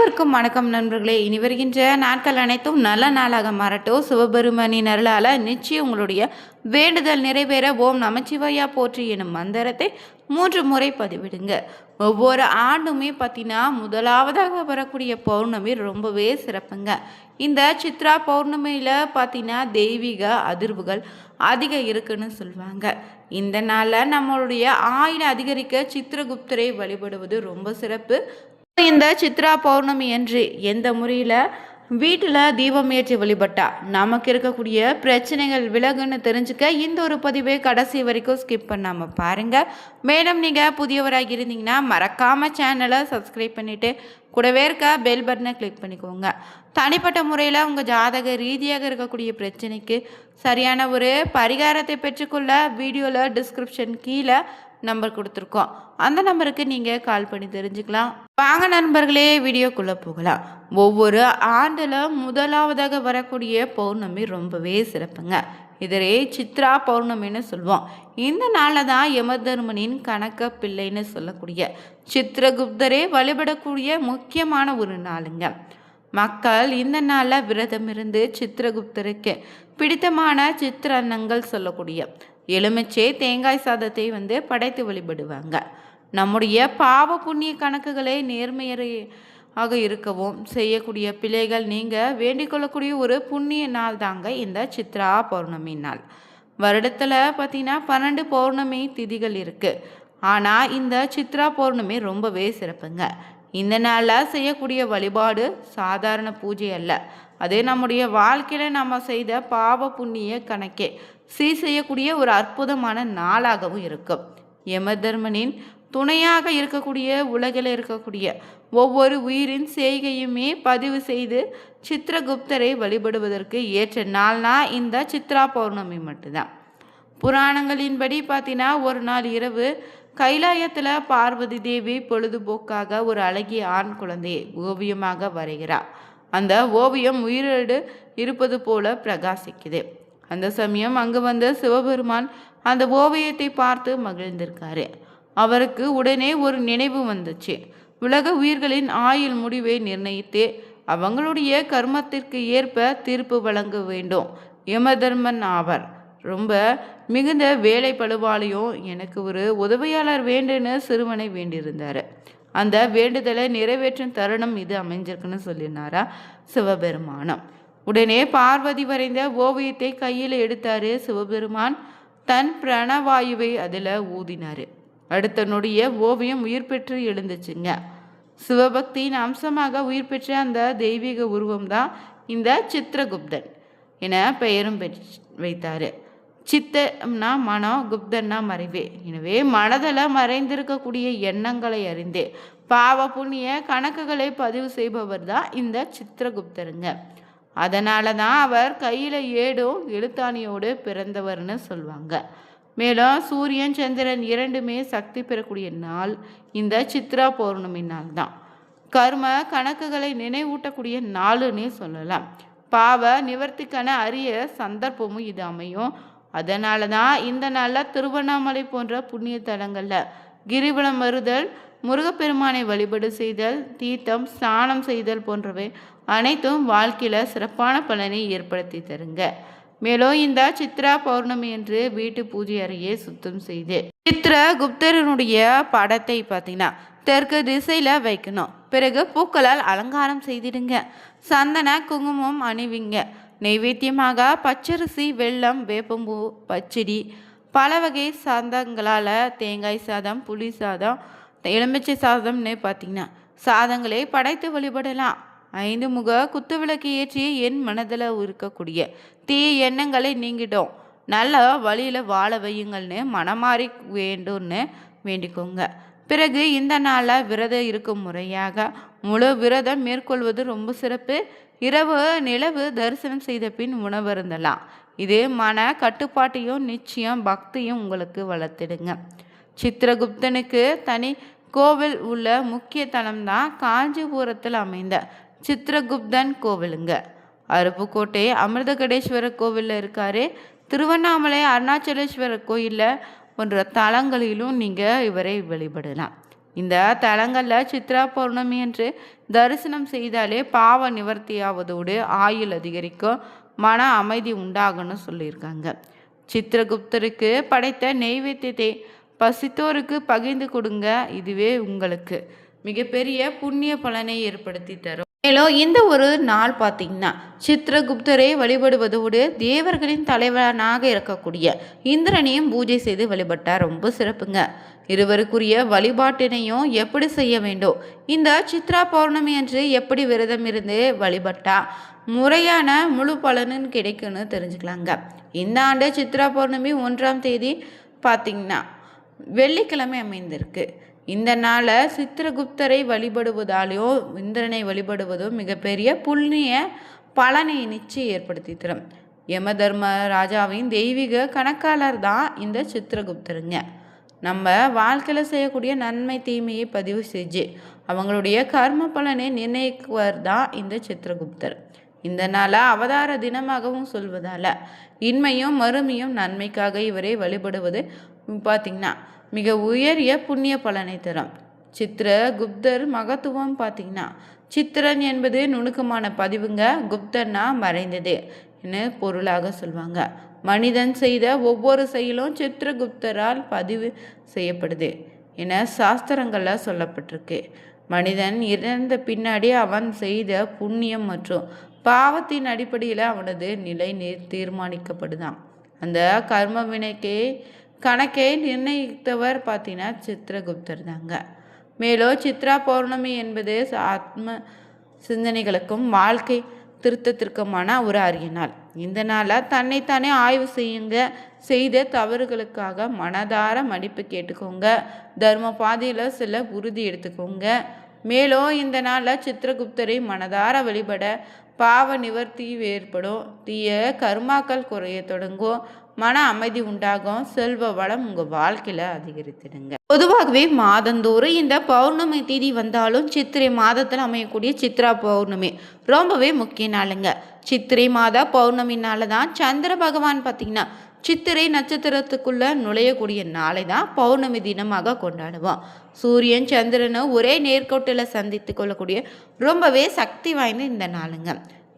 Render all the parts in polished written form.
அனைவருக்கும் வணக்கம் நண்பர்களே. இனி வருகின்ற நாட்கள் அனைத்தும் நல்ல நாளாக மாறட்டும். சிவபெருமானின் அருளால் நிச்சயம் உங்களுடைய வேண்டுதல் நிறைவேற ஓம் நமச்சிவாயா போற்றி எனும் மந்திரத்தை 3 முறை பதிவிடுங்க. ஒவ்வொரு ஆண்டுமே பார்த்தீங்கன்னா முதலாவதாக வரக்கூடிய பௌர்ணமி ரொம்பவே சிறப்புங்க. இந்த சித்ரா பௌர்ணமியில் பார்த்தீங்கன்னா தெய்வீக அதிர்வுகள் அதிகம் இருக்குன்னு சொல்லுவாங்க. இந்த நாளில் நம்மளுடைய ஆயுளை அதிகரிக்க சித்திரகுப்தரை வழிபடுவது ரொம்ப சிறப்பு. இந்த சித்ரா பௌர்ணமி அன்று எந்த முறையில் வீட்டில் தீபம் ஏற்றி வழிபட்டா நமக்கு இருக்கக்கூடிய பிரச்சனைகள் விலகுன்னு தெரிஞ்சுக்க இந்த ஒரு பதிவை கடைசி வரைக்கும் ஸ்கிப் பண்ணாமல் பாருங்கள். மேலும் நீங்கள் புதியவராக இருந்தீங்கன்னா மறக்காமல் சேனலை சப்ஸ்கிரைப் பண்ணிவிட்டு கூடவே இருக்க பெல் பட்டனை கிளிக் பண்ணிக்கோங்க. தனிப்பட்ட முறையில் உங்கள் ஜாதக ரீதியாக இருக்கக்கூடிய பிரச்சனைக்கு சரியான ஒரு பரிகாரத்தை பெற்றுக்கொள்ள வீடியோவில் டிஸ்கிரிப்ஷன் கீழே நம்பர் கொடுத்துருக்கோம். அந்த நம்பருக்கு நீங்கள் கால் பண்ணி தெரிஞ்சுக்கலாம். வாங்க நண்பர்களே, வீடியோக்குள்ளே போகலாம். ஒவ்வொரு ஆண்டில் முதலாவதாக வரக்கூடிய பௌர்ணமி ரொம்பவே சிறப்புங்க. இதரே சித்ரா பௌர்ணமின்னு சொல்லுவோம். இந்த நாளில் தான் யமதர்மனின் கணக்க பிள்ளைன்னு சொல்லக்கூடிய சித்திரகுப்தரே வழிபடக்கூடிய முக்கியமான ஒரு நாளுங்க. மக்கள் இந்த நாளில் விரதம் இருந்து சித்திரகுப்தருக்கு பிடித்தமான சித்திரன்னங்கள் சொல்லக்கூடிய எலுமிச்சை தேங்காய் சாதத்தை படைத்து வழிபடுவாங்க. நம்முடைய பாவ புண்ணிய கணக்குகளை நேர்மையாக இருக்கவும் செய்யக்கூடிய பிள்ளைகள் நீங்கள் வேண்டிக் கொள்ளக்கூடிய ஒரு புண்ணிய நாள் தாங்க இந்த சித்ரா பௌர்ணமி நாள். வருடத்தில் பார்த்தீங்கன்னா 12 பௌர்ணமி திதிகள் இருக்குது. ஆனால் இந்த சித்ரா பௌர்ணமி ரொம்பவே சிறப்புங்க. இந்த நாளில் செய்யக்கூடிய வழிபாடு சாதாரண பூஜை அல்ல. அதே நம்முடைய வாழ்க்கையில் நம்ம செய்த பாவ புண்ணிய கணக்கே செய்யக்கூடிய ஒரு அற்புதமான நாளாகவும் இருக்கும். யமதர்மனின் துணையாக இருக்கக்கூடிய உலகில் இருக்கக்கூடிய ஒவ்வொரு உயிரின் செய்கையுமே பதிவு செய்து சித்திரகுப்தரை வழிபடுவதற்கு ஏற்ற நாள்னா இந்த சித்ரா பௌர்ணமி மட்டும்தான். புராணங்களின்படி பார்த்தீங்கன்னா ஒரு நாள் இரவு கைலாயத்தில் பார்வதி தேவி பொழுதுபோக்காக ஒரு அழகிய ஆண் குழந்தையை ஓவியமாக வரைகிறார். அந்த ஓவியம் உயிரோடு இருப்பது போல பிரகாசிக்குது. அந்த சமயம் அங்கு வந்த சிவபெருமான் அந்த ஓவியத்தை பார்த்து மகிழ்ந்திருக்காரு. அவருக்கு உடனே ஒரு நினைவு வந்துச்சு. உலக உயிர்களின் ஆயுள் முடிவை நிர்ணயித்து அவங்களுடைய கர்மத்திற்கு ஏற்ப தீர்ப்பு வழங்க வேண்டும் யமதர்மன் ஆவர். ரொம்ப மிகுந்த வேலை பழுவாலையும் எனக்கு ஒரு உதவியாளர் வேண்டுன்னு சிறுவனை வேண்டியிருந்தார். அந்த வேண்டுதலை நிறைவேற்றும் தருணம் இது அமைஞ்சிருக்குன்னு சொல்லினாரா சிவபெருமானம். உடனே பார்வதி வரைந்த ஓவியத்தை கையில் எடுத்தார் சிவபெருமான். தன் பிரணவாயுவை அதில் ஊதினார். அடுத்த நொடிய ஓவியம் உயிர் பெற்று எழுந்துச்சுங்க. சிவபக்தியின் அம்சமாக உயிர் பெற்ற அந்த தெய்வீக உருவம்தான் இந்த சித்திரகுப்தன் என பெயரும் வைத்தார். சித்தம்னா மனம், குப்தன்னா மறைவே. எனவே மனதில் மறைந்திருக்கக்கூடிய எண்ணங்களை அறிந்து பாவ புண்ணிய கணக்குகளை பதிவு செய்பவர் தான் இந்த சித்திரகுப்தருங்க. அதனால தான் அவர் கையில் ஏடும் எழுத்தாணியோடு பிறந்தவர்னு சொல்லுவாங்க. மேலும் சூரியன் சந்திரன் இரண்டுமே சக்தி பெறக்கூடிய நாள் இந்த சித்ரா பௌர்ணமி நாள் தான். கர்ம கணக்குகளை நினைவூட்டக்கூடிய நாளுன்னே சொல்லலாம். பாவ நிவர்த்திக்கான அரிய சந்தர்ப்பமும் இது அமையும். அதனால தான் இந்த நாளில் திருவண்ணாமலை போன்ற புண்ணிய தலங்களில் கிரிவலம் வருதல், முருகப்பெருமானை வழிபாடு செய்தல், தீர்த்தம் ஸ்நானம் செய்தல் போன்றவை அனைத்தும் வாழ்க்கையில் சிறப்பான பலனை ஏற்படுத்தி தருங்க. மேலும் இந்த சித்ரா பௌர்ணமி என்று வீட்டு பூஜை அறையை சுத்தம் செய்து சித்திரகுப்தரனுடைய படத்தை பார்த்தீங்கன்னா தெற்கு திசையில் வைக்கணும். பிறகு பூக்களால் அலங்காரம் செய்திடுங்க. சந்தன குங்குமம் அணிவிங்க. நைவேத்தியமாக பச்சரிசி, வெல்லம், வேப்பம்பூ, பச்சடி, பல வகை சாதங்களால் தேங்காய் சாதம், புளி சாதம், எலுமிச்சை சாதம்னு பார்த்தீங்கன்னா சாதங்களை படைத்து வழிபடலாம். 5 முக குத்துவிளக்கு ஏற்றி என் மனதில் இருக்கக்கூடிய தீய எண்ணங்களை நீங்கிடும். நல்ல வழியில் வாழ வையுங்கள்னு மனமாறி வேண்டும்னு வேண்டிக்கோங்க. பிறகு இந்த நாளில் விரதம் இருக்கும் முறையாக முழு விரதம் மேற்கொள்வது ரொம்ப சிறப்பு. இரவு நிலவு தரிசனம் செய்த பின் உணவு இருந்தலாம். இது மன கட்டுப்பாட்டையும் நிச்சயம் பக்தியும் உங்களுக்கு வளர்த்திடுங்க. சித்திரகுப்தனுக்கு தனி கோவில் உள்ள முக்கிய தலம்தான் காஞ்சிபுரத்தில் அமைந்த சித்திரகுப்தன் கோவிலுங்க. அருப்புக்கோட்டை அமிர்தகடேஸ்வரர் கோவிலில் இருக்காரு. திருவண்ணாமலை அருணாச்சலேஸ்வரர் கோயிலில் போன்ற தலங்களிலும் நீங்கள் இவரை வழிபடலாம். இந்த தலங்களில் சித்ரா பௌர்ணமி என்று தரிசனம் செய்தாலே பாவ நிவர்த்தியாவதோடு ஆயுள் அதிகரிக்கும், மன அமைதி உண்டாகும்னு சொல்லியிருக்காங்க. சித்திரகுப்தருக்கு படைத்த நெய்வேத்தியத்தை பசித்தோருக்கு பகிர்ந்து கொடுங்க, இதுவே உங்களுக்கு மிகப்பெரிய புண்ணிய பலனை ஏற்படுத்தி தரும். மேலும் இந்த ஒரு நாள் பார்த்தீங்கன்னா சித்திரகுப்தரை வழிபடுவதோடு தேவர்களின் தலைவனாக இருக்கக்கூடிய இந்திரனையும் பூஜை செய்து வழிபட்டால் ரொம்ப சிறப்புங்க. இருவருக்குரிய வழிபாட்டினையும் எப்படி செய்ய வேண்டும், இந்த சித்ரா பௌர்ணமி அன்று எப்படி விரதம் இருந்து வழிபட்டா முறையான முழு பலனும் கிடைக்கும்னு தெரிஞ்சுக்கலாங்க. இந்த ஆண்டு சித்ரா பௌர்ணமி 1ஆம் தேதி பார்த்தீங்கன்னா வெள்ளிக்கிழமை அமைந்திருக்கு. இந்த நாளை சித்திரகுப்தரை வழிபடுவதாலேயோ இந்திரனை வழிபடுவதோ மிகப்பெரிய புண்ணிய பலனை நிச்சயம் ஏற்படுத்தி தரும். யம தர்ம ராஜாவின் தெய்வீக கணக்காளர் தான் இந்த சித்திரகுப்தருங்க. நம்ம வாழ்க்கையில் செய்யக்கூடிய நன்மை தீமையை பதிவு செஞ்சு அவங்களுடைய கர்ம பலனை நிர்ணயிக்குவர் தான் இந்த சித்திரகுப்தர். இந்த நாளை அவதார தினமாகவும் சொல்வதால் இன்மையும் மறுமையும் நன்மைக்காக இவரை வழிபடுவது பார்த்திங்கன்னா மிக உயரிய புண்ணிய பலனை தரும். சித்திரகுப்தர் மகத்துவம் பார்த்திங்கன்னா சித்திரன் என்பது நுணுக்கமான பதிவுங்க, குப்தன்னா மறைந்தது பொருளாக சொல்லுவாங்க. மனிதன் செய்த ஒவ்வொரு செயலும் சித்திரகுப்தரால் பதிவு செய்யப்படுது என சாஸ்திரங்களில் சொல்லப்பட்டிருக்கு. மனிதன் இறந்த பின்னாடி அவன் செய்த புண்ணியம் மற்றும் பாவத்தின் அடிப்படையில் அவனது நிலை தீர்மானிக்கப்படுதான். அந்த கர்ம வினைக்கே கணக்கை நிர்ணயித்தவர் பார்த்தீங்கன்னா சித்திரகுப்தர் தாங்க. மேலும் சித்ரா பௌர்ணமி என்பது ஆத்ம சிந்தனைகளுக்கும் வாழ்க்கை திருத்தத்திற்குமான ஒரு அரிய நாள். இந்த நாளில் தன்னைத்தானே ஆய்வு செய்த தவறுகளுக்காக மனதார மன்னிப்பு கேட்டுக்கோங்க, தர்ம பாதையில் சில உறுதி எடுத்துக்கோங்க. மேலும் இந்த நாளில் சித்திரகுப்தரை மனதார வழிபட பாவ நிவர்த்தி ஏற்படும், தீய கர்மாக்கள் குறைய தொடங்கும், மன அமைதி உண்டாகும், செல்வ வளம் உங்கள் வாழ்க்கையில் அதிகரித்திடுங்க. பொதுவாகவே மாதந்தோறும் இந்த பௌர்ணமி தேதி வந்தாலும் சித்திரை மாதத்தில் அமையக்கூடிய சித்ரா பௌர்ணமி ரொம்பவே முக்கிய நாளுங்க. சித்திரை மாத பௌர்ணமினால தான் சந்திர பகவான் பார்த்திங்கன்னா சித்திரை நட்சத்திரத்துக்குள்ள நுழையக்கூடிய நாளை தான் பௌர்ணமி தினமாக கொண்டாடுவோம். சூரியன் சந்திரனும் ஒரே நேர்கோட்டில் சந்தித்து கொள்ளக்கூடிய ரொம்பவே சக்தி வாய்ந்த இந்த நாளுங்க.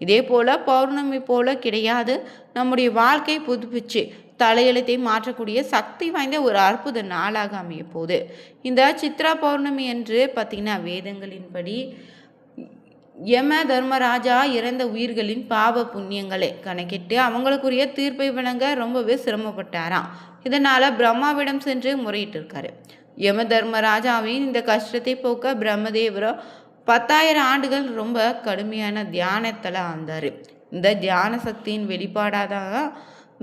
இதே போல் பௌர்ணமி போல கிடையாது, நம்முடைய வாழ்க்கை புதுப்பிச்சு தலையெழுத்தை மாற்றக்கூடிய சக்தி வாய்ந்த ஒரு அற்புத நாளாக அமைய போகுது. இந்த சித்ரா பௌர்ணமி என்று பார்த்திங்கன்னா வேதங்களின்படி யம தர்மராஜா இறந்த உயிர்களின் பாவ புண்ணியங்களை கணக்கிட்டு அவங்களுக்குரிய தீர்ப்பை வழங்க ரொம்பவே சிரமப்பட்டாராம். இதனால் பிரம்மாவிடம் சென்று முறையிட்டு இருக்காரு. யம தர்மராஜாவின் இந்த கஷ்டத்தை போக்க பிரம்மதேவரோ 10,000 ஆண்டுகள் ரொம்ப கடுமையான தியானத்தில் ஆழ்ந்தார். இந்த தியான சக்தியின் வெளிப்பாடாக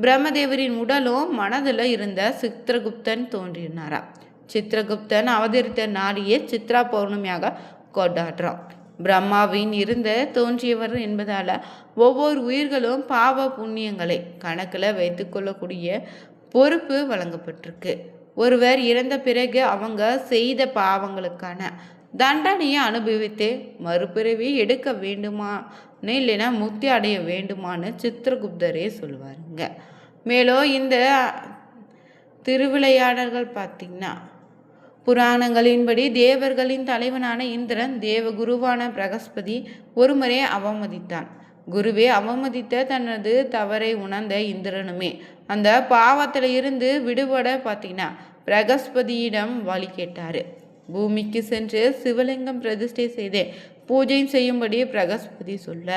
பிரம்மதேவரின் உடலும் மனதில் இருந்த சித்திரகுப்தன் தோன்றினாராம். சித்திரகுப்தன் அவதரித்த நாளையே சித்ரா பௌர்ணமியாக கொண்டாடுறோம். பிரம்மாவின் இருந்த தோன்றியவர் என்பதால் ஒவ்வொரு உயிர்களும் பாவ புண்ணியங்களை கணக்கில் வைத்து கொள்ளக்கூடிய பொறுப்பு வழங்கப்பட்டிருக்கு. ஒருவர் இறந்த பிறகு அவங்க செய்த பாவங்களுக்கான தண்டனையை அனுபவித்து மறுபிறவி எடுக்க வேண்டுமான்னு இல்லைன்னா முக்தி அடைய வேண்டுமான்னு சித்திரகுப்தரே சொல்லுவாருங்க. மேலும் இந்த திருவிளையாடல்கள் பார்த்திங்கன்னா புராணங்களின்படி தேவர்களின் தலைவனான இந்திரன் தேவகுருவான பிரகஸ்பதி ஒருமுறை அவமதித்தான். குருவே அவமதித்த தனது தவறை உணர்ந்த இந்திரனுமே அந்த பாவத்தில் இருந்து விடுபட பார்த்திங்கன்னா பிரகஸ்பதியிடம் வழி கேட்டார். பூமிக்கு சென்று சிவலிங்கம் பிரதிஷ்டை செய்து பூஜை செய்யும்படி பிரகஸ்பதி சொல்ல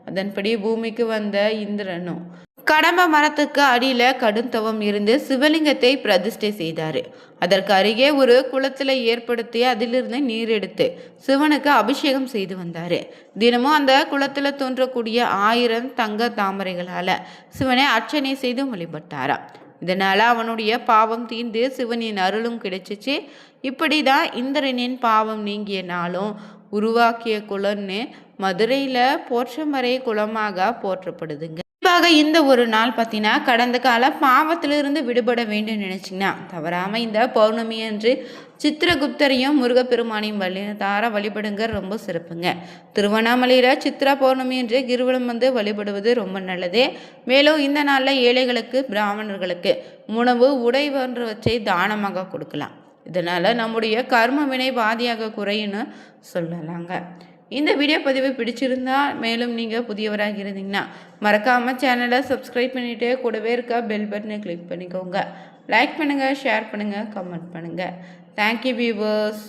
அதன்படி பூமிக்கு வந்த இந்திரனும் கடம்ப மரத்துக்கு அடியில் கடும் தவம் இருந்து சிவலிங்கத்தை பிரதிஷ்டை செய்தார். அதற்கு அருகே ஒரு குளத்தில் ஏற்படுத்தி அதிலிருந்து நீர் எடுத்து சிவனுக்கு அபிஷேகம் செய்து வந்தார். தினமும் அந்த குளத்தில் தோன்றக்கூடிய 1000 தங்க தாமரைகளால் சிவனை அர்ச்சனை செய்து வழிபட்டாராம். இதனால் அவனுடைய பாவம் தீர்ந்து சிவனின் அருளும் கிடைச்சிச்சு. இப்படி தான் இந்திரனின் பாவம் நீங்கிய நாளும் உருவாக்கிய குளம்னு மதுரையில் போற்றமறை குளமாக போற்றப்படுதுங்க. இந்த ஒரு நாள் பார்த்தீங்கன்னா கடந்த கால பாவத்திலிருந்து விடுபட வேண்டும் நினைச்சிங்கன்னா தவறாமல் இந்த பௌர்ணமி அன்று சித்திரகுப்தரையும் முருகப்பெருமானையும் வழிபடுங்க, ரொம்ப சிறப்புங்க. திருவண்ணாமலையில் சித்ரா பௌர்ணமி என்று கிருவலம் வந்து வழிபடுவது ரொம்ப நல்லது. மேலும் இந்த நாளில் ஏழைகளுக்கு பிராமணர்களுக்கு உணவு உடை போன்றவற்றை தானமாக கொடுக்கலாம். இதனால் நம்முடைய கர்ம வினை பாதியாக குறையுன்னு சொல்லலாங்க. இந்த வீடியோ பதிவு பிடிச்சிருந்தா, மேலும் நீங்கள் புதியவராக இருந்தீங்கன்னா மறக்காமல் சேனலை சப்ஸ்கிரைப் பண்ணிவிட்டு கூடவே இருக்க பெல் பட்டனை கிளிக் பண்ணிக்கோங்க. லைக் பண்ணுங்கள், ஷேர் பண்ணுங்கள், கமெண்ட் பண்ணுங்கள். Thank you viewers.